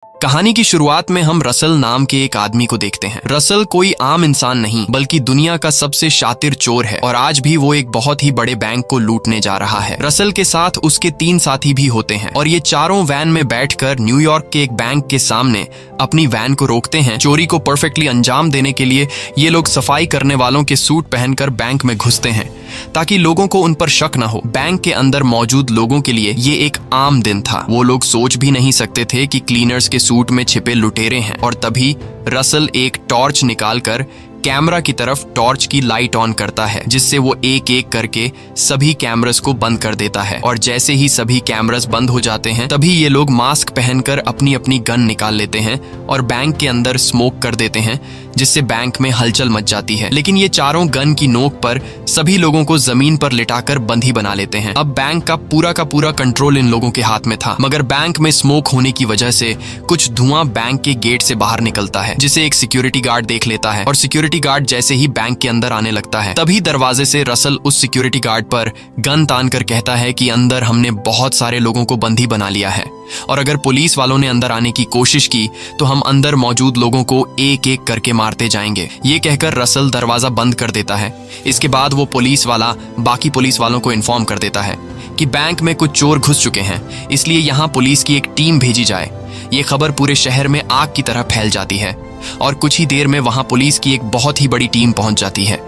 कहानी की शुरुआत में हम रसल नाम के एक आदमी को देखते हैं। रसल कोई आम इंसान नहीं बल्कि दुनिया का सबसे शातिर चोर है और आज भी वो एक बहुत ही बड़े बैंक को लूटने जा रहा है। रसल के साथ उसके 3 साथी भी होते हैं और ये चारों वैन में बैठकर न्यूयॉर्क के एक बैंक के सामने अपनी वैन को रोकते हैं। चोरी को परफेक्टली अंजाम देने के लिए ये लोग सफाई करने वालों के सूट पहनकर बैंक में घुसते हैं ताकि लोगों को उन पर शक न हो। बैंक के अंदर मौजूद लोगों के लिए ये एक आम दिन था। वो लोग सोच भी नहीं सकते थे कि क्लीनर्स के सूट में छिपे लुटेरे हैं। और तभी रसल एक टॉर्च निकालकर कैमरा की तरफ टॉर्च की लाइट ऑन करता है, जिससे वो एक एक करके सभी कैमरास को बंद कर देता है। और जैसे ही सभी कैमरास बंद हो जाते हैं तभी ये लोग मास्क पहनकर अपनी अपनी गन निकाल लेते हैं और बैंक के अंदर स्मोक कर देते हैं, जिससे बैंक में हलचल मच जाती है। लेकिन ये चारों गन की नोक पर सभी लोगों को जमीन पर लिटाकर बंदी बना लेते हैं। अब बैंक का पूरा कंट्रोल इन लोगों के हाथ में था, मगर बैंक में स्मोक होने की वजह से कुछ धुआं बैंक के गेट से बाहर निकलता है, जिसे एक सिक्योरिटी गार्ड देख लेता है। और सिक्योरिटी गार्ड जैसे ही बैंक के अंदर आने लगता है तभी दरवाजे से रसल उस सिक्योरिटी गार्ड पर गन तान कर कहता है कि अंदर हमने बहुत सारे लोगों को बंदी बना लिया है और अगर पुलिस वालों ने अंदर आने की कोशिश की तो हम अंदर मौजूद लोगों को एक एक करके मारते जाएंगे। ये कहकर रसल दरवाजा बंद कर देता है। इसके बाद वो पुलिस वाला बाकी पुलिस वालों को इन्फॉर्म कर देता है कि बैंक में कुछ चोर घुस चुके हैं, इसलिए यहाँ पुलिस की एक टीम भेजी जाए। ये खबर पूरे शहर में आग की तरह फैल जाती है और कुछ ही देर में वहां पुलिस की एक बहुत ही बड़ी टीम पहुंच जाती है।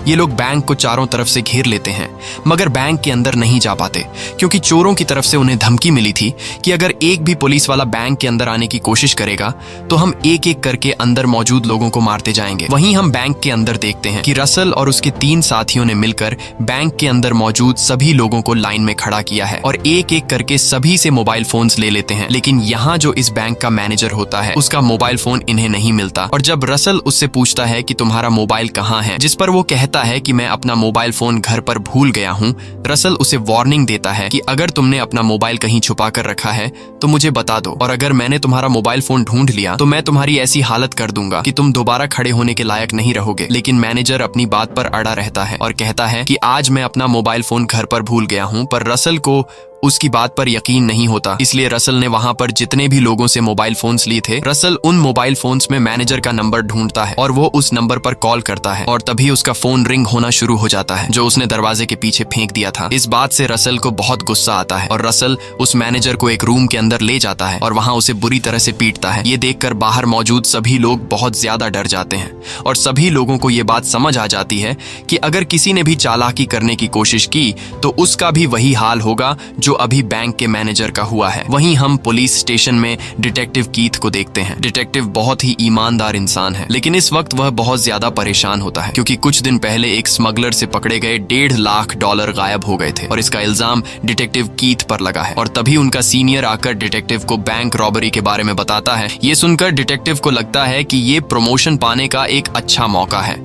ये लोग बैंक को चारों तरफ से घेर लेते हैं, मगर बैंक के अंदर नहीं जा पाते क्योंकि चोरों की तरफ से उन्हें धमकी मिली थी कि अगर एक भी पुलिस वाला बैंक के अंदर आने की कोशिश करेगा तो हम एक एक करके अंदर मौजूद लोगों को मारते जाएंगे। वहीं हम बैंक के अंदर देखते हैं कि रसल और उसके 3 साथियों ने मिलकर बैंक के अंदर मौजूद सभी लोगों को लाइन में खड़ा किया है और एक एक करके सभी से मोबाइल फोन्स ले लेते हैं। लेकिन यहाँ जो इस बैंक का मैनेजर होता है उसका मोबाइल फोन इन्हें नहीं मिलता और जब रसल उससे पूछता है कि तुम्हारा मोबाइल कहाँ है, जिस पर वो कहता है कि मैं अपना मोबाइल फोन घर पर भूल गया हूँ, रसल उसे वार्निंग देता है कि अगर तुमने अपना मोबाइल कहीं छुपा कर रखा है तो मुझे बता दो और अगर मैंने तुम्हारा मोबाइल फोन ढूंढ लिया तो मैं तुम्हारी ऐसी हालत कर दूंगा कि तुम दोबारा खड़े होने के लायक नहीं रहोगे। लेकिन मैनेजर अपनी बात पर अड़ा रहता है और कहता है कि आज मैं अपना मोबाइल फोन घर पर भूल गया हूँ, पर रसल को उसकी बात पर यकीन नहीं होता। इसलिए रसल ने वहां पर जितने भी लोगों से मोबाइल फोन्स लिए थे, रसल उन मोबाइल फोन्स में मैनेजर का नंबर ढूंढता है और वो उस नंबर पर कॉल करता है और तभी उसका फोन रिंग होना शुरू हो जाता है जो उसने दरवाजे के पीछे फेंक दिया था। इस बात से रसल को बहुत गुस्सा आता है और रसल उस मैनेजर को एक रूम के अंदर ले जाता है और वहां उसे बुरी तरह से पीटता है। ये देखकर बाहर मौजूद सभी लोग बहुत ज्यादा डर जाते हैं और सभी लोगों को ये बात समझ आ जाती है कि अगर किसी ने भी चालाकी करने की कोशिश की तो उसका भी वही हाल होगा जो अभी बैंक के मैनेजर का हुआ है। वहीं हम पुलिस स्टेशन में डिटेक्टिव कीथ को देखते हैं। डिटेक्टिव बहुत ही ईमानदार इंसान है, लेकिन इस वक्त वह बहुत ज्यादा परेशान होता है क्योंकि कुछ दिन पहले एक स्मगलर से पकड़े गए $1.5 लाख गायब हो गए थे और इसका इल्जाम डिटेक्टिव कीथ पर लगा है। और तभी उनका सीनियर आकर डिटेक्टिव को बैंक रॉबरी के बारे में बताता है। ये सुनकर डिटेक्टिव को लगता है कि ये प्रमोशन पाने का एक अच्छा मौका है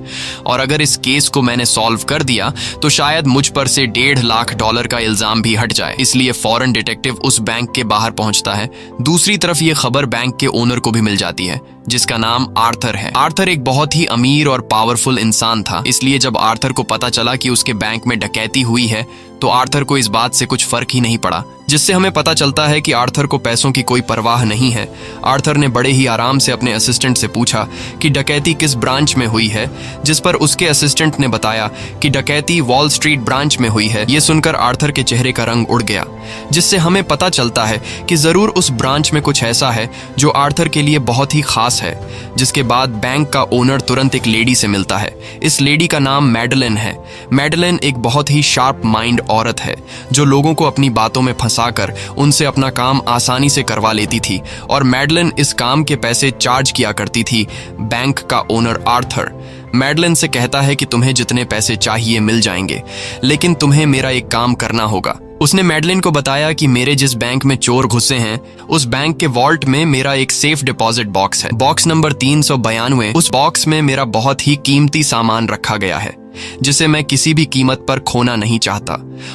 और अगर इस केस को मैंने सॉल्व कर दिया तो शायद मुझ पर से $1.5 लाख का इल्जाम भी हट जाए। इसलिए फौरन डिटेक्टिव उस बैंक के बाहर पहुंचता है। दूसरी तरफ ये खबर बैंक के ओनर को भी मिल जाती है जिसका नाम आर्थर है। आर्थर एक बहुत ही अमीर और पावरफुल इंसान था, इसलिए जब आर्थर को पता चला कि उसके बैंक में डकैती हुई है तो आर्थर को इस बात से कुछ फर्क ही नहीं पड़ा, जिससे हमें पता चलता है कि आर्थर को पैसों की कोई परवाह नहीं है। आर्थर ने बड़े ही आराम से अपने असिस्टेंट से पूछा कि डकैती किस ब्रांच में हुई है, जिस पर उसके असिस्टेंट ने बताया कि डकैती वॉल स्ट्रीट ब्रांच में हुई है। ये सुनकर आर्थर के चेहरे का रंग उड़ गया, जिससे हमें पता चलता है कि जरूर उस ब्रांच में कुछ ऐसा है जो आर्थर के लिए बहुत ही खास है। जिसके बाद बैंक का ओनर तुरंत एक लेडी से मिलता है। इस लेडी का नाम मैडलिन है। मैडलिन एक बहुत ही शार्प माइंड औरत है जो लोगों को अपनी बातों में फंसाकर उनसे अपना काम आसानी से करवा लेती थी और मैडलिन इस काम के पैसे चार्ज किया करती थी बैंक का ओनर आर्थर। मैडलिन से कहता है कि तुम्हें जितने पैसे चाहिए मिल जाएंगे, लेकिन तुम्हें मेरा एक काम करना होगा। उसने मैडलिन को बताया कि मेरे जिस बैंक में चोर घुसे हैं उस बैंक के वॉल्ट में मेरा एक सेफ डिपॉजिट बॉक्स है। Box number 392। उस बॉक्स में मेरा बहुत ही कीमती सामान रखा गया है। जिसे मैं किसी भी कीमत पर खोना नहीं चाहता,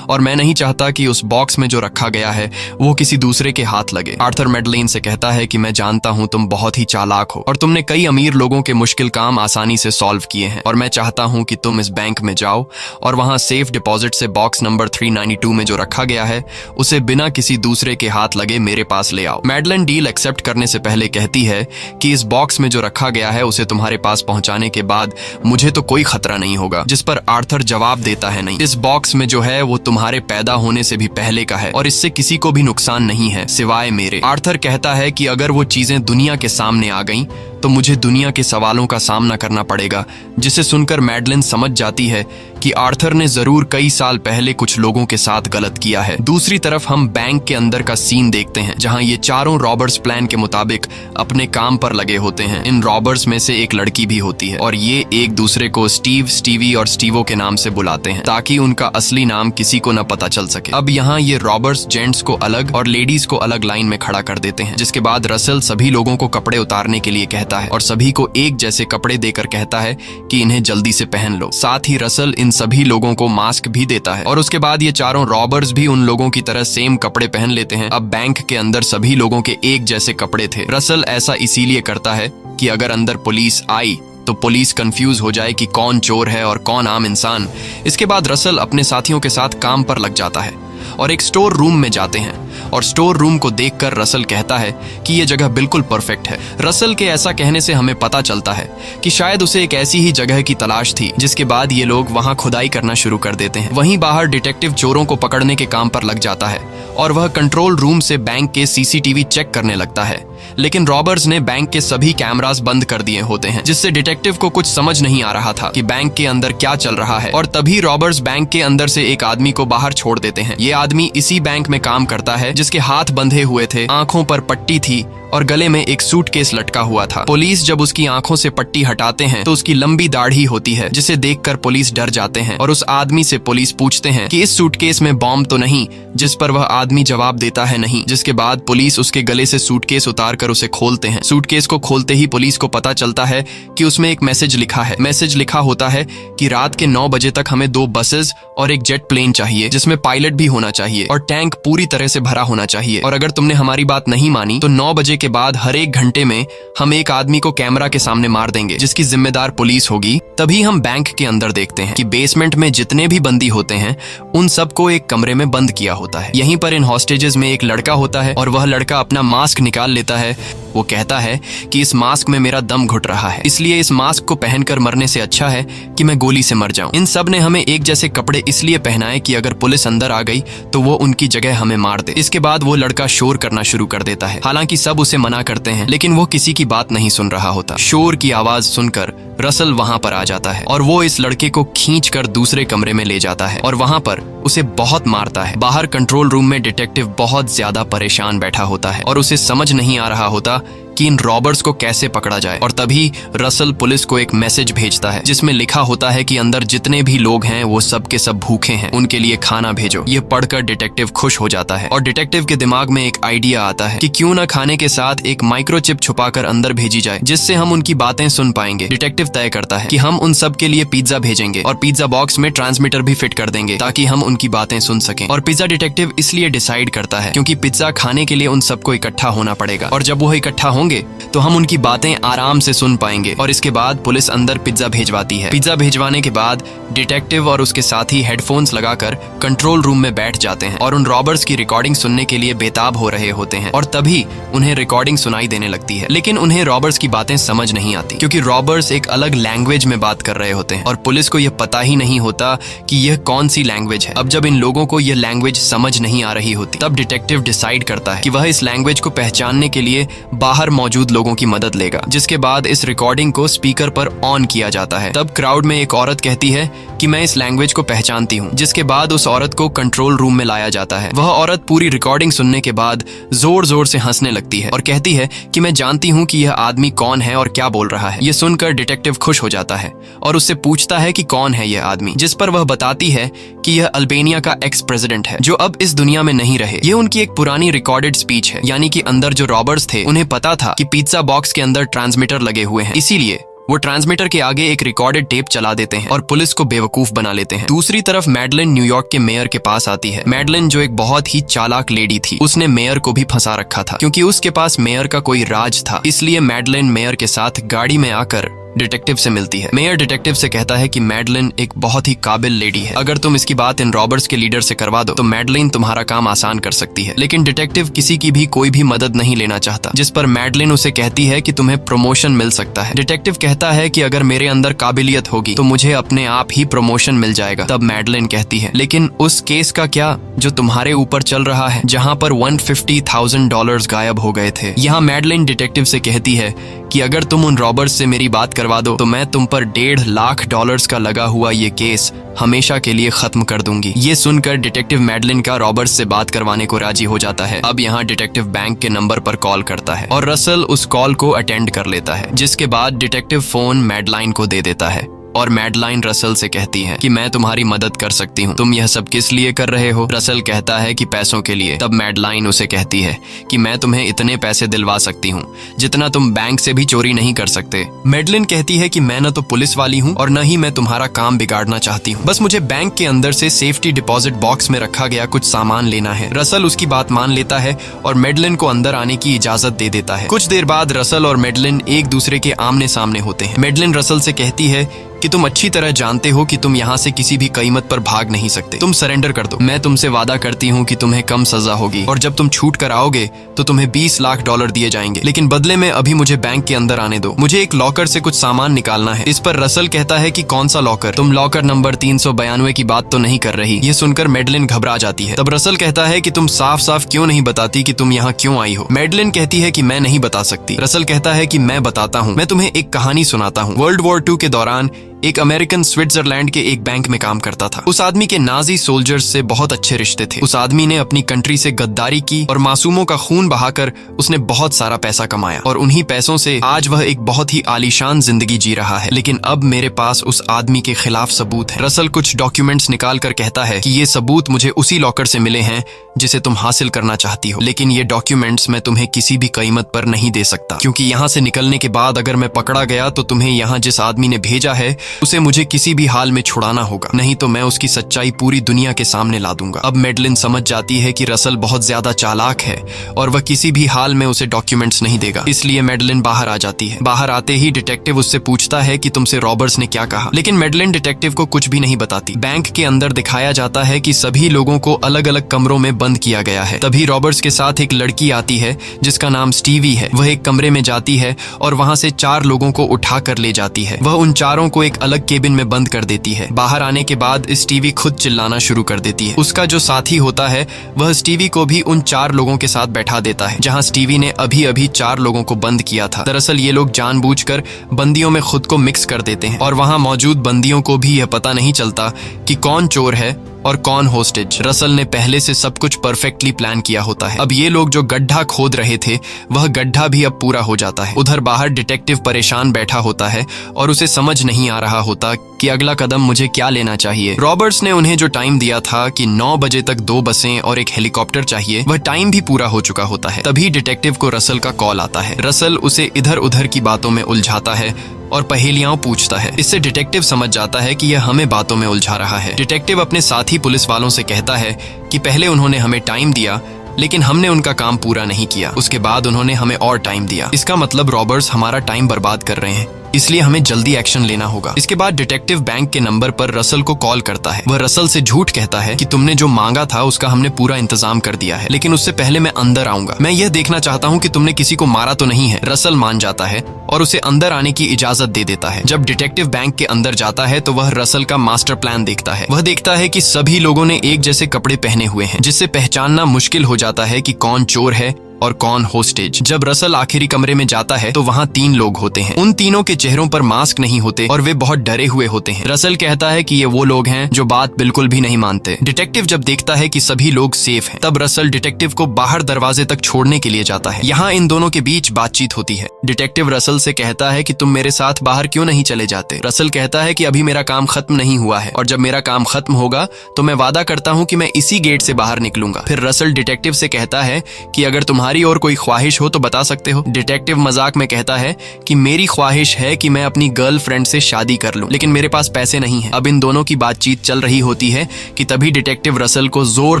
और मैं नहीं चाहता कि उस बॉक्स में जो रखा गया है वो किसी दूसरे के हाथ लगे। आर्थर मैडलेन से कहता है कि मैं जानता हूं तुम बहुत ही चालाक हो और तुमने कई अमीर लोगों के मुश्किल काम आसानी से सॉल्व किए हैं, और मैं चाहता हूं कि तुम इस बैंक में जाओ और वहां सेफ डिपॉजिट से बॉक्स नंबर 392 में जो रखा गया है उसे बिना किसी दूसरे के हाथ लगे मेरे पास ले आओ। मैडलेन डील एक्सेप्ट करने से पहले कहती है कि इस बॉक्स में जो रखा गया है उसे तुम्हारे पास पहुंचाने के बाद मुझे तो कोई खतरा नहीं होगा, जिस पर आर्थर जवाब देता है नहीं, इस बॉक्स में जो है वो तुम्हारे पैदा होने से भी पहले का है और इससे किसी को भी नुकसान नहीं है सिवाय मेरे। आर्थर कहता है कि अगर वो चीजें दुनिया के सामने आ गईं तो मुझे दुनिया के सवालों का सामना करना पड़ेगा, जिसे सुनकर मैडलेन समझ जाती है कि आर्थर ने जरूर कई साल पहले कुछ लोगों के साथ गलत किया है। दूसरी तरफ हम बैंक के अंदर का सीन देखते हैं जहां ये चारों रॉबर्स प्लान के मुताबिक अपने काम पर लगे होते हैं। इन रॉबर्स में से एक लड़की भी होती है और ये एक दूसरे को स्टीव, स्टीवी और स्टीवो के नाम से बुलाते हैं ताकि उनका असली नाम किसी को न पता चल सके। अब यहाँ ये रॉबर्स जेंट्स को अलग और लेडीज को अलग लाइन में खड़ा कर देते हैं, जिसके बाद रसल सभी लोगों को कपड़े उतारने के लिए कहता है और सभी को एक जैसे कपड़े देकर कहता है कि इन्हें जल्दी से पहन लो। साथ ही रसल इन सभी लोगों को मास्क भी देता है और उसके बाद ये चारों रॉबर्स भी उन लोगों की तरह सेम कपड़े पहन लेते हैं। अब बैंक के अंदर सभी लोगों के एक जैसे कपड़े थे। रसल ऐसा इसीलिए करता है कि अगर अंदर पुलिस आई तो पुलिस कंफ्यूज हो जाए कि कौन चोर है और कौन आम इंसान। इसके बाद रसल अपने साथियों के साथ काम पर लग जाता है और एक स्टोर रूम में जाते हैं और स्टोर रूम को देखकर रसल कहता है कि यह जगह बिल्कुल परफेक्ट है। रसल के ऐसा कहने से हमें पता चलता है कि शायद उसे एक ऐसी ही जगह की तलाश थी, जिसके बाद ये लोग वहां खुदाई करना शुरू कर देते हैं। वहीं बाहर डिटेक्टिव चोरों को पकड़ने के काम पर लग जाता है और वह कंट्रोल रूम से बैंक के सीसीटीवी चेक करने लगता है, लेकिन रॉबर्स ने बैंक के सभी कैमरास बंद कर दिए होते हैं, जिससे डिटेक्टिव को कुछ समझ नहीं आ रहा था कि बैंक के अंदर क्या चल रहा है। और तभी रॉबर्स बैंक के अंदर से एक आदमी को बाहर छोड़ देते हैं। ये आदमी इसी बैंक में काम करता है जिसके हाथ बंधे हुए थे, आंखों पर पट्टी थी और गले में एक सूटकेस लटका हुआ था। पुलिस जब उसकी आंखों से पट्टी हटाते हैं तो उसकी लंबी दाढ़ी होती है, जिसे देखकर पुलिस डर जाते हैं और उस आदमी से पुलिस पूछते हैं कि इस सूटकेस में बॉम्ब तो नहीं, जिस पर वह आदमी जवाब देता है नहीं। जिसके बाद पुलिस उसके गले से सूटकेस उतारकर उसे खोलते हैं। सूटकेस को खोलते ही पुलिस को पता चलता है कि उसमें एक मैसेज लिखा है। मैसेज लिखा होता है कि रात के 9 बजे तक हमें 2 बसेस और एक जेट प्लेन चाहिए, जिसमें पायलट भी होना चाहिए और टैंक पूरी तरह से भरा होना चाहिए, और अगर तुमने हमारी बात नहीं मानी तो 9 बजे के बाद हर एक घंटे में हम एक आदमी को कैमरा के सामने मार देंगे, जिसकी जिम्मेदार पुलिस होगी। तभी हम बैंक के अंदर देखते हैं कि बेसमेंट में जितने भी बंदी होते हैं उन सबको एक कमरे में बंद किया होता है। यहीं पर इन हॉस्टेजेस में एक लड़का होता है और वह लड़का अपना मास्क निकाल लेता है। वो कहता है कि इस मास्क में मेरा दम घुट रहा है, इसलिए इस मास्क को पहनकर मरने से अच्छा है कि मैं गोली से मर जाऊं। इन सब ने हमें एक जैसे कपड़े इसलिए पहनाए कि अगर पुलिस अंदर आ गई तो वो उनकी जगह हमें मार दे। इसके बाद वो लड़का शोर करना शुरू कर देता है। हालांकि सब उसे मना करते हैं, लेकिन वो किसी की बात नहीं सुन रहा होता। शोर की आवाज सुनकर रसल वहां पर आ जाता है और वो इस लड़के को खींचकर दूसरे कमरे में ले जाता है और वहां पर उसे बहुत मारता है। बाहर कंट्रोल रूम में डिटेक्टिव बहुत ज्यादा परेशान बैठा होता है और उसे समझ नहीं आ रहा होता कि इन रॉबर्स को कैसे पकड़ा जाए। और तभी रसल पुलिस को एक मैसेज भेजता है जिसमें लिखा होता है कि अंदर जितने भी लोग हैं वो सब के सब भूखे हैं, उनके लिए खाना भेजो। ये पढ़कर डिटेक्टिव खुश हो जाता है और डिटेक्टिव के दिमाग में एक आइडिया आता है कि क्यों ना खाने के साथ एक माइक्रोचिप छुपाकर अंदर भेजी जाए, जिससे हम उनकी बातें सुन पाएंगे। डिटेक्टिव तय करता है कि हम उन सब के लिए पिज्जा भेजेंगे और पिज्जा बॉक्स में ट्रांसमीटर भी फिट कर देंगे ताकि हम उनकी बातें सुन सकें। और पिज्जा डिटेक्टिव इसलिए डिसाइड करता है क्योंकि पिज्जा खाने के लिए उन सबको इकट्ठा होना पड़ेगा और जब वो इकट्ठा होंगे तो हम उनकी बातें आराम से सुन पाएंगे। और इसके बाद पुलिस अंदर पिज्जा भेजवाती है। पिज्जा भेजवाने के बाद डिटेक्टिव और उसके साथी हेडफोन्स लगाकर कंट्रोल रूम में बैठ जाते हैं और उन रॉबर्स की रिकॉर्डिंग सुनने के लिए बेताब हो रहे होते हैं। और तभी उन्हें रिकॉर्डिंग सुनाई देने लगती है, लेकिन उन्हें रॉबर्स की बातें समझ नहीं आती क्योंकि रॉबर्स एक अलग लैंग्वेज में बात कर रहे होते हैं और पुलिस को यह पता ही नहीं होता कि यह कौन सी लैंग्वेज है। अब जब इन लोगों को यह लैंग्वेज समझ नहीं आ रही होती, तब डिटेक्टिव डिसाइड करता है कि वह इस लैंग्वेज को पहचानने के लिए बाहर मौजूद लोगों की मदद लेगा। जिसके बाद इस रिकॉर्डिंग को स्पीकर पर ऑन किया जाता है। तब क्राउड में एक औरत कहती है कि मैं इस लैंग्वेज को पहचानती हूँ, जिसके बाद उस औरत को कंट्रोल रूम में लाया जाता है। वह औरत पूरी रिकॉर्डिंग सुनने के बाद जोर जोर से हंसने लगती है और कहती है कि मैं जानती हूँ कि यह आदमी कौन है और क्या बोल रहा है। यह सुनकर डिटेक्टिव खुश हो जाता है और उससे पूछता है कि कौन है यह आदमी, जिस पर वह बताती है कि यह अल्बेनिया का एक्स प्रेसिडेंट है जो अब इस दुनिया में नहीं रहे। यह उनकी एक पुरानी रिकॉर्डेड स्पीच है, यानी कि अंदर जो रॉबर्स थे उन्हें पता था कि पिज्जा बॉक्स के अंदर ट्रांसमीटर लगे हुए हैं, इसीलिए वो ट्रांसमीटर के आगे एक रिकॉर्डेड टेप चला देते हैं और पुलिस को बेवकूफ बना लेते हैं। दूसरी तरफ मैडलिन न्यूयॉर्क के मेयर के पास आती है। मैडलिन जो एक बहुत ही चालाक लेडी थी, उसने मेयर को भी फंसा रखा था क्योंकि उसके पास मेयर का कोई राज था। इसलिए मैडलिन मेयर के साथ गाड़ी में आकर डिटेक्टिव से मिलती है। मेयर डिटेक्टिव से कहता है कि मैडलिन एक बहुत ही काबिल लेडी है, अगर तुम इसकी बात इन रॉबर्स के लीडर से करवा दो तो मैडलिन तुम्हारा काम आसान कर सकती है। लेकिन डिटेक्टिव किसी की भी कोई भी मदद नहीं लेना चाहता, जिस पर मैडलिन उसे कहती है कि तुम्हें प्रमोशन मिल सकता है। डिटेक्टिव कहता है कि अगर मेरे अंदर काबिलियत होगी तो मुझे अपने आप ही प्रमोशन मिल जाएगा। तब मैडलिन कहती है, लेकिन उस केस का क्या जो तुम्हारे ऊपर चल रहा है, जहाँ पर $150,000 गायब हो गए थे। यहाँ मैडलिन डिटेक्टिव से कहती है कि अगर तुम उन रॉबर्स से मेरी बात करवा दो तो मैं तुम पर $1.5 लाख का लगा हुआ ये केस हमेशा के लिए खत्म कर दूंगी। ये सुनकर डिटेक्टिव मैडलिन का रॉबर्ट्स से बात करवाने को राजी हो जाता है। अब यहाँ डिटेक्टिव बैंक के नंबर पर कॉल करता है और रसल उस कॉल को अटेंड कर लेता है, जिसके बाद डिटेक्टिव फोन मैडलाइन को दे देता है और मैडलाइन रसल से कहती है कि मैं तुम्हारी मदद कर सकती हूँ, तुम यह सब किस लिए कर रहे हो। रसल कहता है कि पैसों के लिए। तब मैडलाइन उसे कहती है कि मैं तुम्हें इतने पैसे दिलवा सकती हूँ जितना तुम बैंक से भी चोरी नहीं कर सकते। मैडलिन कहती है कि मैं न तो पुलिस वाली हूँ और न ही मैं तुम्हारा काम बिगाड़ना चाहती हूँ, बस मुझे बैंक के अंदर से सेफ्टी डिपॉजिट बॉक्स में रखा गया कुछ सामान लेना है। रसल उसकी बात मान लेता है और मैडलिन को अंदर आने की इजाजत दे देता है। कुछ देर बाद रसल और मैडलिन एक दूसरे के आमने सामने होते हैं। मैडलिन रसल से कहती है कि तुम अच्छी तरह जानते हो कि तुम यहाँ से किसी भी कीमत पर भाग नहीं सकते, तुम सरेंडर कर दो। मैं तुमसे वादा करती हूँ कि तुम्हें कम सजा होगी और जब तुम छूट कर आओगे तो तुम्हें $20 लाख दिए जाएंगे, लेकिन बदले में अभी मुझे बैंक के अंदर आने दो, मुझे एक लॉकर से कुछ सामान निकालना है। इस पर रसल कहता है कि कौन सा लॉकर, तुम लॉकर नंबर 392 की बात तो नहीं कर रही। ये सुनकर मैडलिन घबरा जाती है। तब रसल कहता है कि तुम साफ साफ क्यों नहीं बताती कि तुम यहाँ क्यों आई हो। मैडलिन कहती है कि मैं नहीं बता सकती। रसल कहता है कि मैं बताता हूँ, मैं तुम्हें एक कहानी सुनाता हूँ। वर्ल्ड वॉर 2 के दौरान एक अमेरिकन स्विट्जरलैंड के एक बैंक में काम करता था। उस आदमी के नाजी सोल्जर्स से बहुत अच्छे रिश्ते थे। उस आदमी ने अपनी कंट्री से गद्दारी की और मासूमों का खून बहाकर उसने बहुत सारा पैसा कमाया और उन्हीं पैसों से आज वह एक बहुत ही आलीशान जिंदगी जी रहा है। लेकिन अब मेरे पास उस आदमी के खिलाफ सबूत है। रसल कुछ डॉक्यूमेंट्स निकाल कर कहता है कि ये सबूत मुझे उसी लॉकर से मिले हैं जिसे तुम हासिल करना चाहती हो, लेकिन ये डॉक्यूमेंट्स मैं तुम्हें किसी भी कीमत पर नहीं दे सकता, क्योंकि यहाँ से निकलने के बाद अगर मैं पकड़ा गया तो तुम्हें यहाँ जिस आदमी ने भेजा है उसे मुझे किसी भी हाल में छुड़ाना होगा, नहीं तो मैं उसकी सच्चाई पूरी दुनिया के सामने ला दूंगा। अब मैडलिन समझ जाती है कि रसल बहुत ज्यादा चालाक है और वह किसी भी हाल में उसे डॉक्यूमेंट्स नहीं देगा, इसलिए मैडलिन बाहर आ जाती है। बाहर आते ही डिटेक्टिव उससे पूछता है कि तुमसे रॉबर्ट्स ने क्या कहा, लेकिन मैडलिन डिटेक्टिव को कुछ भी नहीं बताती। बैंक के अंदर दिखाया जाता है कि सभी लोगों को अलग अलग कमरों में बंद किया गया है। तभी रॉबर्ट्स के साथ एक लड़की आती है जिसका नाम स्टीवी है। वह एक कमरे में जाती है और वहां से 4 लोगों को उठा कर ले जाती है। वह उन चारों को एक अलग केबिन में बंद कर देती है। बाहर आने के बाद स्टीवी खुद चिल्लाना शुरू कर देती है। उसका जो साथी होता है वह स्टीवी को भी उन 4 लोगों के साथ बैठा देता है जहां स्टीवी ने अभी अभी 4 लोगों को बंद किया था। दरअसल ये लोग जानबूझकर बंदियों में खुद को मिक्स कर देते हैं और वहां मौजूद बंदियों को भी यह पता नहीं चलता कि कौन चोर है और कौन होस्टेज। रसल ने पहले से सब कुछ परफेक्टली प्लान किया होता है। अब ये लोग जो गड्ढा खोद रहे थे वह गड्ढा भी अब पूरा हो जाता है। उधर बाहर डिटेक्टिव परेशान बैठा होता है और उसे समझ नहीं आ रहा होता कि अगला कदम मुझे क्या लेना चाहिए। रॉबर्ट्स ने उन्हें जो टाइम दिया था कि 9 बजे तक 2 बसें और एक हेलीकॉप्टर चाहिए, वह टाइम भी पूरा हो चुका होता है। तभी डिटेक्टिव को रसल का कॉल आता है। रसल उसे इधर उधर की बातों में उलझाता है और पहेलियां पूछता है। इससे डिटेक्टिव समझ जाता है कि यह हमें बातों में उलझा रहा है। डिटेक्टिव अपने साथी पुलिस वालों से कहता है कि पहले उन्होंने हमें टाइम दिया लेकिन हमने उनका काम पूरा नहीं किया, उसके बाद उन्होंने हमें और टाइम दिया। इसका मतलब रॉबर्ट्स हमारा टाइम बर्बाद कर रहे हैं, इसलिए हमें जल्दी एक्शन लेना होगा। इसके बाद डिटेक्टिव बैंक के नंबर पर रसल को कॉल करता है। वह रसल से झूठ कहता है कि तुमने जो मांगा था उसका हमने पूरा इंतजाम कर दिया है, लेकिन उससे पहले मैं अंदर आऊंगा। मैं यह देखना चाहता हूँ कि तुमने किसी को मारा तो नहीं है। रसल मान जाता है और उसे अंदर आने की इजाजत दे देता है। जब डिटेक्टिव बैंक के अंदर जाता है तो वह रसल का मास्टर प्लान देखता है। वह देखता है कि सभी लोगों ने एक जैसे कपड़े पहने हुए हैं, जिससे पहचानना मुश्किल हो जाता है कि कौन चोर है और कौन होस्टेज। जब रसल आखिरी कमरे में जाता है तो वहाँ 3 लोग होते हैं। उन तीनों के चेहरों पर मास्क नहीं होते और वे बहुत डरे हुए होते हैं। रसल कहता है कि ये वो लोग हैं जो बात बिल्कुल भी नहीं मानते। डिटेक्टिव जब देखता है कि सभी लोग सेफ हैं, तब रसल डिटेक्टिव को बाहर दरवाजे तक छोड़ने के लिए जाता है। यहाँ इन दोनों के बीच बातचीत होती है। डिटेक्टिव रसल से कहता है कि तुम मेरे साथ बाहर क्यों नहीं चले जाते। रसल कहता है कि अभी मेरा काम खत्म नहीं हुआ है और जब मेरा काम खत्म होगा तो मैं वादा करता हूँ कि मैं इसी गेट से बाहर निकलूंगा। फिर रसल डिटेक्टिव से कहता है कि अगर तुम्हारा तुम्हारी और कोई ख्वाहिश हो तो बता सकते हो। डिटेक्टिव मजाक में कहता है कि मेरी ख्वाहिश है कि मैं अपनी गर्लफ्रेंड से शादी कर लूं, लेकिन मेरे पास पैसे नहीं है। अब इन दोनों की बातचीत चल रही होती है कि तभी डिटेक्टिव रसल को जोर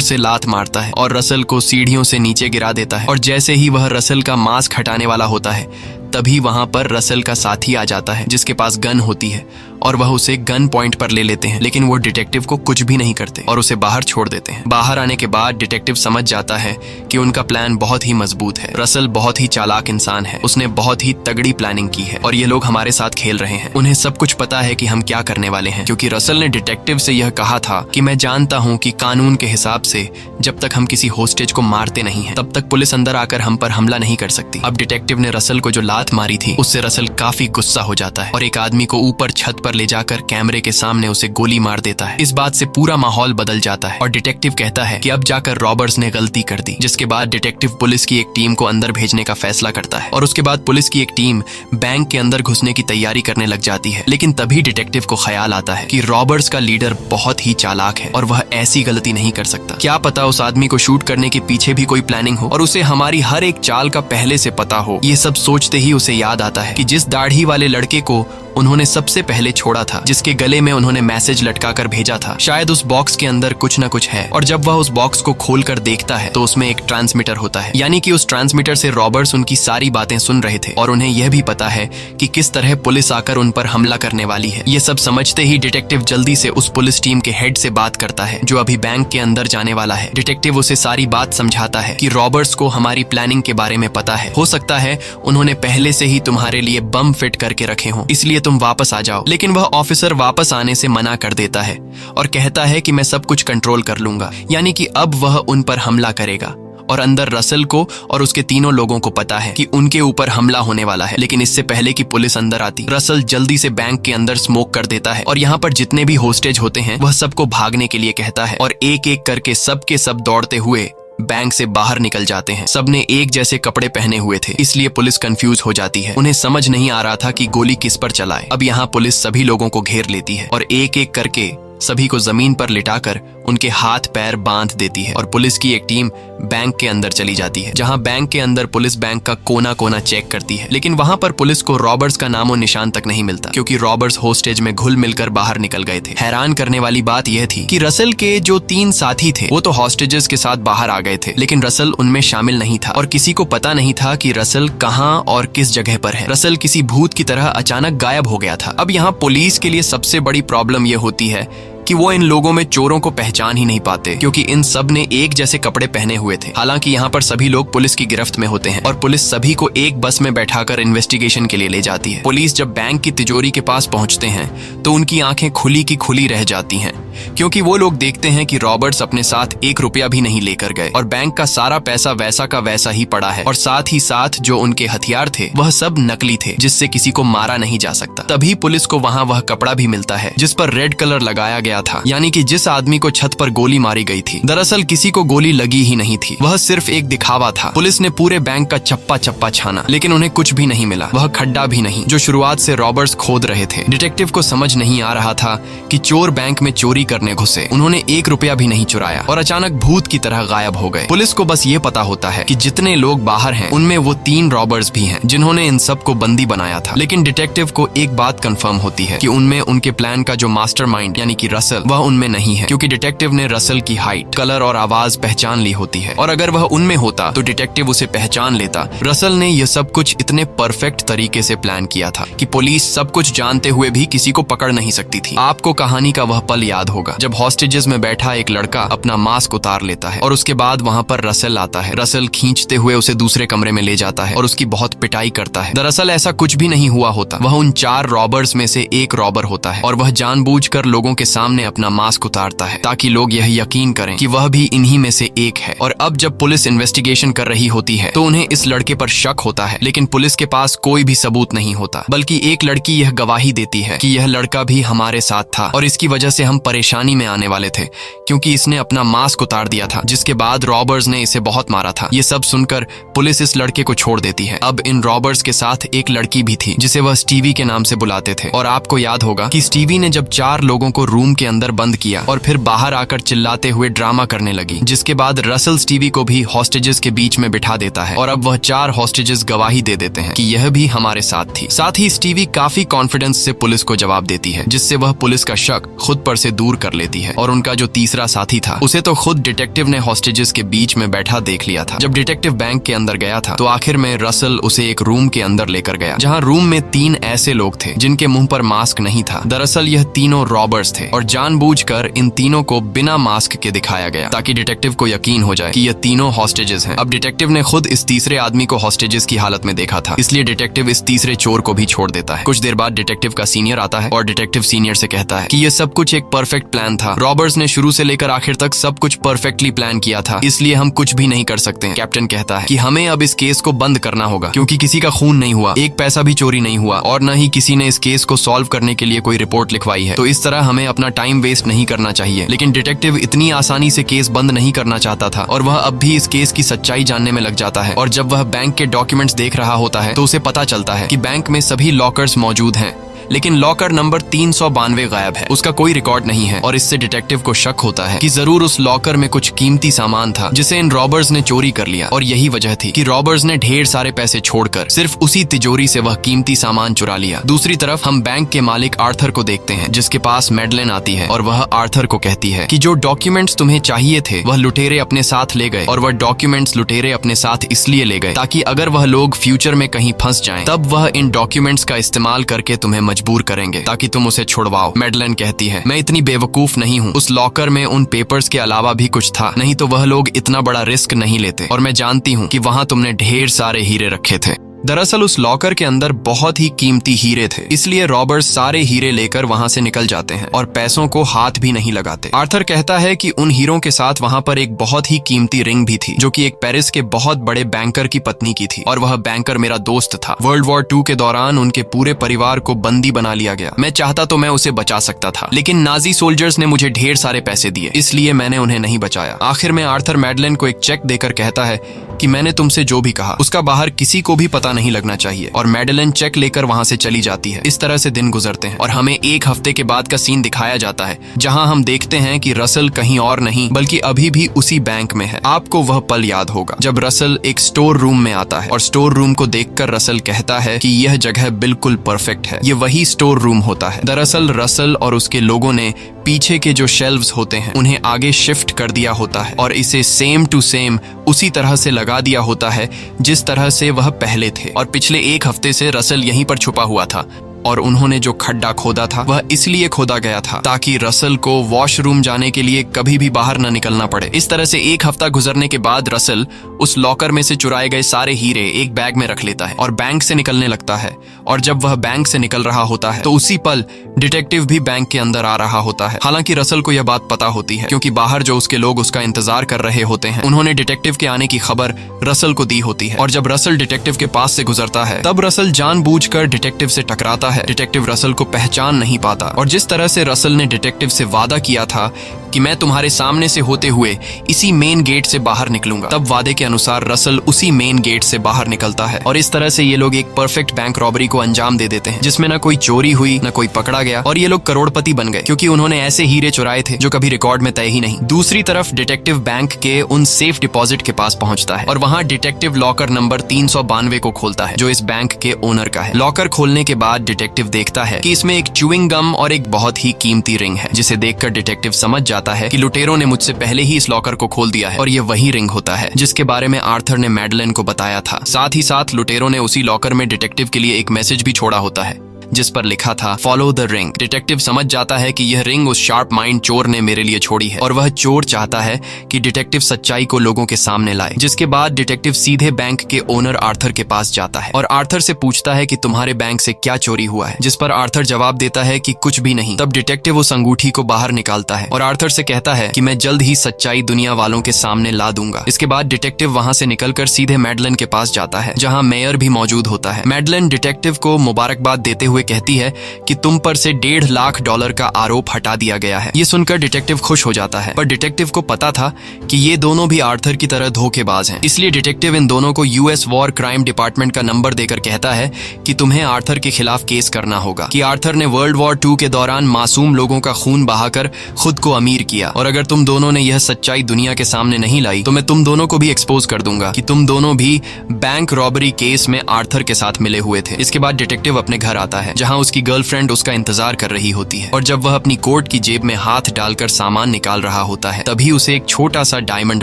से लात मारता है और रसल को सीढ़ियों से नीचे गिरा देता है। और जैसे ही वह रसल का मास्क हटाने वाला होता है, तभी वहां पर रसल का साथी आ जाता है जिसके पास गन होती है और वह उसे गन पॉइंट पर ले लेते हैं, लेकिन वो डिटेक्टिव को कुछ भी नहीं करते और उसे बाहर छोड़ देते हैं। बाहर आने के बाद डिटेक्टिव समझ जाता है कि उनका प्लान बहुत ही मजबूत है। रसल बहुत ही चालाक इंसान है, उसने बहुत ही तगड़ी प्लानिंग की है और ये लोग हमारे साथ खेल रहे हैं। उन्हें सब कुछ पता है कि हम क्या करने वाले हैं, क्योंकि रसल ने डिटेक्टिव से यह कहा था कि मैं जानता हूँ कि कानून के हिसाब से जब तक हम किसी होस्टेज को मारते नहीं हैं, तब तक पुलिस अंदर आकर हम पर हमला नहीं कर सकती। अब डिटेक्टिव ने रसल को जो लात मारी थी, उससे रसल काफी गुस्सा हो जाता है और एक आदमी को ऊपर छत पर ले जाकर कैमरे के सामने उसे गोली मार देता है। इस बात से पूरा माहौल बदल जाता है और डिटेक्टिव कहता है कि अब जाकर रॉबर्स ने गलती कर दी। जिसके बाद डिटेक्टिव पुलिस की एक टीम को अंदर भेजने का फैसला करता है और उसके बाद पुलिस की एक टीम बैंक के अंदर घुसने की तैयारी करने लग जाती है। लेकिन तभी डिटेक्टिव को ख्याल आता है कि रॉबर्स का लीडर बहुत ही चालाक है और वह ऐसी गलती नहीं कर सकता। क्या पता उस आदमी को शूट करने के पीछे भी कोई प्लानिंग हो और उसे हमारी हर एक चाल का पहले से पता हो। ये सब सोचते ही उसे याद आता है कि जिस दाढ़ी वाले लड़के को उन्होंने सबसे पहले छोड़ा था, जिसके गले में उन्होंने मैसेज लटका कर भेजा था, शायद उस बॉक्स के अंदर कुछ न कुछ है। और जब वह उस बॉक्स को खोलकर देखता है तो उसमें एक ट्रांसमीटर होता है, यानी कि उस ट्रांसमीटर से रॉबर्ट्स उनकी सारी बातें सुन रहे थे और उन्हें यह भी पता है कि किस तरह पुलिस आकर उन पर हमला करने वाली है। ये सब समझते ही डिटेक्टिव जल्दी से उस पुलिस टीम के हेड से बात करता है जो अभी बैंक के अंदर जाने वाला है। डिटेक्टिव उसे सारी बात समझाता है कि रॉबर्ट्स को हमारी प्लानिंग के बारे में पता है, हो सकता है उन्होंने पहले से ही तुम्हारे लिए बम फिट करके रखे हों, इसलिए तुम वापस आ जाओ। लेकिन वह ऑफिसर वापस आने से मना कर देता है और कहता है कि मैं सब कुछ कंट्रोल कर लूंगा, यानी कि अब वह उन पर हमला करेगा। और अंदर रसल को और उसके तीनों लोगों को पता है कि उनके ऊपर हमला होने वाला है। लेकिन इससे पहले कि पुलिस अंदर आती, रसल जल्दी से बैंक के अंदर स्मोक कर देता है और यहाँ पर जितने भी होस्टेज होते हैं वह सबको भागने के लिए कहता है और एक एक करके सब के सब दौड़ते हुए बैंक से बाहर निकल जाते हैं। सबने एक जैसे कपड़े पहने हुए थे, इसलिए पुलिस कंफ्यूज हो जाती है। उन्हें समझ नहीं आ रहा था कि गोली किस पर चलाए। अब यहाँ पुलिस सभी लोगों को घेर लेती है और एक एक करके सभी को जमीन पर लिटाकर उनके हाथ पैर बांध देती है और पुलिस की एक टीम बैंक के अंदर चली जाती है, जहां बैंक के अंदर पुलिस बैंक का कोना कोना चेक करती है। लेकिन वहां पर पुलिस को रॉबर्ट्स का नामो निशान तक नहीं मिलता, क्योंकि रॉबर्ट्स होस्टेज में घुल मिलकर बाहर निकल गए थे। हैरान करने वाली बात यह थी कि रसल के जो 3 साथी थे वो तो हॉस्टेजेस के साथ बाहर आ गए थे, लेकिन रसल उनमें शामिल नहीं था और किसी को पता नहीं था कि रसल कहां और किस जगह पर है। रसल किसी भूत की तरह अचानक गायब हो गया था। अब यहाँ पुलिस के लिए सबसे बड़ी प्रॉब्लम यह होती है कि वो इन लोगों में चोरों को पहचान ही नहीं पाते, क्योंकि इन सब ने एक जैसे कपड़े पहने हुए थे। हालांकि यहाँ पर सभी लोग पुलिस की गिरफ्त में होते हैं और पुलिस सभी को एक बस में बैठाकर इन्वेस्टिगेशन के लिए ले जाती है। पुलिस जब बैंक की तिजोरी के पास पहुंचते हैं तो उनकी आंखें खुली की खुली रह जाती हैं, क्योंकि वो लोग देखते हैं कि रॉबर्ट्स अपने साथ 1 रुपया भी नहीं लेकर गए और बैंक का सारा पैसा वैसा का वैसा ही पड़ा है और साथ ही साथ जो उनके हथियार थे वह सब नकली थे, जिससे किसी को मारा नहीं जा सकता। तभी पुलिस को वहाँ वह कपड़ा भी मिलता है जिस पर रेड कलर लगाया गया था, यानी कि जिस आदमी को छत पर गोली मारी गई थी। दरअसल किसी को गोली लगी ही नहीं थी, वह सिर्फ एक दिखावा था। पुलिस ने पूरे बैंक का चप्पा चप्पा छाना, लेकिन उन्हें कुछ भी नहीं मिला, वह खड्डा भी नहीं जो शुरुआत से रॉबर्ट्स खोद रहे थे। डिटेक्टिव को समझ नहीं आ रहा था कि चोर बैंक में चोरी करने घुसे, उन्होंने 1 रुपया भी नहीं चुराया और अचानक भूत की तरह गायब हो गए। पुलिस को बस ये पता होता है कि जितने लोग बाहर हैं उनमें वो 3 रॉबर्स भी हैं जिन्होंने इन सबको बंदी बनाया था। लेकिन डिटेक्टिव को एक बात कंफर्म होती है कि उनमें उनके प्लान का जो मास्टरमाइंड यानी कि रसल, वह उनमें नहीं है, क्योंकि डिटेक्टिव ने रसल की हाइट, कलर और आवाज पहचान ली होती है और अगर वह उनमें होता तो डिटेक्टिव उसे पहचान लेता। रसल ने यह सब कुछ इतने परफेक्ट तरीके से प्लान किया था कि पुलिस सब कुछ जानते हुए भी किसी को पकड़ नहीं सकती थी। आपको कहानी का वह पल याद होगा जब हॉस्टेजेस में बैठा एक लड़का अपना मास्क उतार लेता है और उसके बाद वहां पर रसल आता है। रसल खींचते हुए उसे दूसरे कमरे में ले जाता है और उसकी बहुत पिटाई करता है। दरअसल ऐसा कुछ भी नहीं हुआ होता, वह उन 4 रॉबर्स में से एक रॉबर होता है और वह जानबूझकर लोगों के सामने अपना मास्क उतारता है ताकि लोग यह यकीन करें कि वह भी इन्हीं में से एक है। और अब जब पुलिस इन्वेस्टिगेशन कर रही होती है तो उन्हें इस लड़के पर शक होता है, लेकिन पुलिस के पास कोई भी सबूत नहीं होता, बल्कि एक लड़की यह गवाही देती है कि यह लड़का भी हमारे साथ था और इसकी वजह से हम परेशानी में आने वाले थे क्योंकि इसने अपना मास्क उतार दिया था, जिसके बाद रॉबर्स ने इसे बहुत मारा था। ये सब सुनकर पुलिस इस लड़के को छोड़ देती है। अब इन रॉबर्स के साथ एक लड़की भी थी जिसे वह स्टीवी के नाम से बुलाते थे। और आपको याद होगा कि स्टीवी ने जब 4 लोगों को रूम के अंदर बंद किया और फिर बाहर आकर चिल्लाते हुए ड्रामा करने लगी, जिसके बाद रसल स्टीवी को भी हॉस्टेजेस के बीच में बिठा देता है और अब वह 4 हॉस्टेजेस गवाही दे देते हैं कि यह भी हमारे साथ थी। साथ ही स्टीवी काफी कॉन्फिडेंस से पुलिस को जवाब देती है, जिससे वह पुलिस का शक खुद पर से दूर कर लेती है। और उनका जो तीसरा साथी था उसे तो खुद डिटेक्टिव ने हॉस्टेजेस के बीच में बैठा देख लिया था। जब डिटेक्टिव बैंक के अंदर गया था तो आखिर में रसल उसे एक रूम के अंदर लेकर गया, जहाँ रूम में 3 ऐसे लोग थे जिनके मुंह पर मास्क नहीं था। दरअसल यह तीनों रॉबर्स थे और जानबूझकर इन तीनों को बिना मास्क के दिखाया गया ताकि डिटेक्टिव को यकीन हो जाए कि यह तीनों हॉस्टेजेस हैं। अब डिटेक्टिव ने खुद इस तीसरे आदमी को हॉस्टेजेस की हालत में देखा था, इसलिए डिटेक्टिव इस तीसरे चोर को भी छोड़ देता है। कुछ देर बाद डिटेक्टिव का सीनियर आता है और डिटेक्टिव सीनियर से कहता है कि यह सब कुछ एक परफेक्ट प्लान था। रॉबर्स ने शुरू से लेकर आखिर तक सब कुछ परफेक्टली प्लान किया था, इसलिए हम कुछ भी नहीं कर सकते। कैप्टन कहता है कि हमें अब इस केस को बंद करना होगा क्योंकि किसी का खून नहीं हुआ, एक पैसा भी चोरी नहीं हुआ और न ही किसी ने इस केस को सॉल्व करने के लिए कोई रिपोर्ट लिखवाई है। तो इस तरह हमें अपना टाइम वेस्ट नहीं करना चाहिए। लेकिन डिटेक्टिव इतनी आसानी से केस बंद नहीं करना चाहता था और वह अब भी इस केस की सच्चाई जानने में लग जाता है। और जब वह बैंक के डॉक्यूमेंट्स देख रहा होता है तो उसे पता चलता है कि बैंक में सभी लॉकर्स मौजूद हैं, लेकिन लॉकर नंबर 392 गायब है, उसका कोई रिकॉर्ड नहीं है। और इससे डिटेक्टिव को शक होता है कि जरूर उस लॉकर में कुछ कीमती सामान था जिसे इन रॉबर्स ने चोरी कर लिया और यही वजह थी कि रॉबर्स ने ढेर सारे पैसे छोड़कर सिर्फ उसी तिजोरी से वह कीमती सामान चुरा लिया। दूसरी तरफ हम बैंक के मालिक आर्थर को देखते हैं, जिसके पास मैडलेन आती है और वह आर्थर को कहती है कि जो डॉक्यूमेंट्स तुम्हें चाहिए थे वह लुटेरे अपने साथ ले गए और वह डॉक्यूमेंट्स लुटेरे अपने साथ इसलिए ले गए ताकि अगर वह लोग फ्यूचर में कहीं फंस जाएं तब वह इन डॉक्यूमेंट्स का इस्तेमाल करके तुम्हें मजबूर करेंगे ताकि तुम उसे छुड़वाओ। मैडलेन कहती है मैं इतनी बेवकूफ नहीं हूँ, उस लॉकर में उन पेपर्स के अलावा भी कुछ था, नहीं तो वह लोग इतना बड़ा रिस्क नहीं लेते और मैं जानती हूँ कि वहाँ तुमने ढेर सारे हीरे रखे थे। दरअसल उस लॉकर के अंदर बहुत ही कीमती हीरे थे, इसलिए रॉबर्स सारे हीरे लेकर वहां से निकल जाते हैं और पैसों को हाथ भी नहीं लगाते। आर्थर कहता है कि उन हीरों के साथ वहां पर एक बहुत ही कीमती रिंग भी थी जो कि एक पेरिस के बहुत बड़े बैंकर की पत्नी की थी और वह बैंकर मेरा दोस्त था। वर्ल्ड वॉर 2 के दौरान उनके पूरे परिवार को बंदी बना लिया गया। मैं चाहता तो मैं उसे बचा सकता था, लेकिन नाजी सोल्जर्स ने मुझे ढेर सारे पैसे दिए, इसलिए मैंने उन्हें नहीं बचाया। आखिर में आर्थर मैडलेन को एक चेक देकर कहता है कि मैंने तुमसे जो भी कहा उसका बाहर किसी को भी पता नहीं लगना चाहिए और मैडलेन चेक लेकर वहां से चली जाती है। इस तरह से दिन गुजरते हैं और हमें एक हफ्ते के बाद का सीन दिखाया जाता है जहां हम देखते हैं कि रसल कहीं और नहीं बल्कि अभी भी उसी बैंक में है। आपको वह पल याद होगा जब रसल एक स्टोर रूम में आता है और स्टोर रूम को देखकर रसल कहता है कि यह जगह बिल्कुल परफेक्ट है, ये वही स्टोर रूम होता है। दरअसल रसल और उसके लोगों ने पीछे के जो शेल्व्स होते हैं उन्हें आगे शिफ्ट कर दिया होता है और इसे सेम टू सेम उसी तरह से लगा दिया होता है जिस तरह से वह पहले थे। और पिछले एक हफ्ते से रसल यहीं पर छुपा हुआ था और उन्होंने जो खड्डा खोदा था वह इसलिए खोदा गया था ताकि रसल को वॉशरूम जाने के लिए कभी भी बाहर न निकलना पड़े। इस तरह से एक हफ्ता गुजरने के बाद रसल उस लॉकर में से चुराए गए सारे हीरे एक बैग में रख लेता है और बैंक से निकलने लगता है। और जब वह बैंक से निकल रहा होता है तो उसी पल डिटेक्टिव भी बैंक के अंदर आ रहा होता है। हालांकि रसल को यह बात पता होती है क्योंकि बाहर जो उसके लोग उसका इंतजार कर रहे होते हैं उन्होंने डिटेक्टिव के आने की खबर रसल को दी होती है। और जब रसल डिटेक्टिव के पास से गुजरता है तब रसल जानबूझकर डिटेक्टिव से टकराता है। डिटेक्टिव रसल को पहचान नहीं पाता और जिस तरह से रसल ने डिटेक्टिव से वादा किया था कि मैं तुम्हारे सामने से होते हुए इसी मेन गेट से बाहर निकलूंगा, तब वादे के अनुसार रसल उसी मेन गेट से बाहर निकलता है। और इस तरह से ये लोग एक परफेक्ट बैंक रॉबरी को अंजाम दे देते हैं जिसमें न कोई चोरी हुई न कोई पकड़ा गया और ये लोग करोड़पति बन गए क्योंकि उन्होंने ऐसे हीरे चुराए थे जो कभी रिकॉर्ड में तय ही नहीं। दूसरी तरफ डिटेक्टिव बैंक के उन सेफ डिपॉजिट के पास पहुंचता है और वहां डिटेक्टिव लॉकर नंबर 392 को खोलता है जो इस बैंक के ओनर का है। लॉकर खोलने के बाद डिटेक्टिव देखता है कि इसमें एक च्यूइंग गम और एक बहुत ही कीमती रिंग है, जिसे देखकर डिटेक्टिव समझ जाता है कि लुटेरों ने मुझसे पहले ही इस लॉकर को खोल दिया है और ये वही रिंग होता है जिसके बारे में आर्थर ने मैडलेन को बताया था। साथ ही साथ लुटेरों ने उसी लॉकर में डिटेक्टिव के लिए एक मैसेज भी छोड़ा होता है जिस पर लिखा था फॉलो द रिंग। डिटेक्टिव समझ जाता है कि यह रिंग उस शार्प माइंड चोर ने मेरे लिए छोड़ी है और वह चोर चाहता है कि डिटेक्टिव सच्चाई को लोगों के सामने लाए। जिसके बाद डिटेक्टिव सीधे बैंक के ओनर आर्थर के पास जाता है और आर्थर से पूछता है कि तुम्हारे बैंक से क्या चोरी हुआ है, जिस पर आर्थर जवाब देता है कि कुछ भी नहीं। तब डिटेक्टिव उस अंगूठी को बाहर निकालता है और आर्थर से कहता है कि मैं जल्द ही सच्चाई दुनिया वालों के सामने ला दूंगा। इसके बाद डिटेक्टिव वहां से निकलकर सीधे मैडलेन के पास जाता है जहां मेयर भी मौजूद होता है। मैडलेन डिटेक्टिव को मुबारकबाद देते हुए हुए कहती है कि तुम पर से $1.5 लाख का आरोप हटा दिया गया है। ये सुनकर डिटेक्टिव खुश हो जाता है, पर डिटेक्टिव को पता था कि ये दोनों भी आर्थर की तरह धोखेबाज हैं। इसलिए डिटेक्टिव इन दोनों को यूएस वॉर क्राइम डिपार्टमेंट का नंबर देकर कहता है कि तुम्हें आर्थर के खिलाफ केस करना होगा, कि आर्थर ने वर्ल्ड वॉर II के दौरान मासूम लोगों का खून बहाकर खुद को अमीर किया, और अगर तुम दोनों ने यह सच्चाई दुनिया के सामने नहीं लाई तो मैं तुम दोनों को भी एक्सपोज कर दूंगा कि तुम दोनों भी बैंक रॉबरी केस में आर्थर के साथ मिले हुए थे। इसके बाद डिटेक्टिव अपने घर आता है, जहां उसकी गर्लफ्रेंड उसका इंतजार कर रही होती है, और जब वह अपनी कोट की जेब में हाथ डालकर सामान निकाल रहा होता है तभी उसे एक छोटा सा डायमंड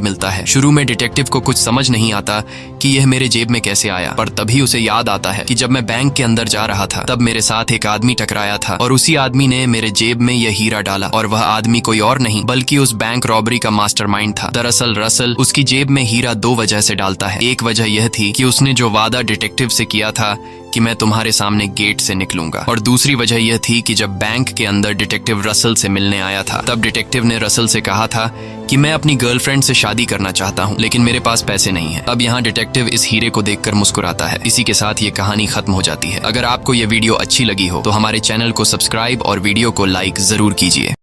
मिलता है। शुरू में डिटेक्टिव को कुछ समझ नहीं आता कि यह मेरे जेब में कैसे आया, पर तभी उसे याद आता है कि जब मैं बैंक के अंदर जा रहा था तब मेरे साथ एक आदमी टकराया था, और उसी आदमी ने मेरे जेब में यह हीरा डाला, और वह आदमी कोई और नहीं बल्कि उस बैंक रॉबरी का मास्टरमाइंड था। दरअसल रसल उसकी जेब में हीरा 2 वजह से डालता है। एक वजह यह थी कि उसने जो वादा डिटेक्टिव से किया था कि मैं तुम्हारे सामने गेट से निकलूंगा, और दूसरी वजह यह थी कि जब बैंक के अंदर डिटेक्टिव रसल से मिलने आया था तब डिटेक्टिव ने रसल से कहा था कि मैं अपनी गर्लफ्रेंड से शादी करना चाहता हूं, लेकिन मेरे पास पैसे नहीं है। अब यहाँ डिटेक्टिव इस हीरे को देखकर मुस्कुराता है। इसी के साथ ये कहानी खत्म हो जाती है। अगर आपको ये वीडियो अच्छी लगी हो तो हमारे चैनल को सब्सक्राइब और वीडियो को लाइक जरूर कीजिए।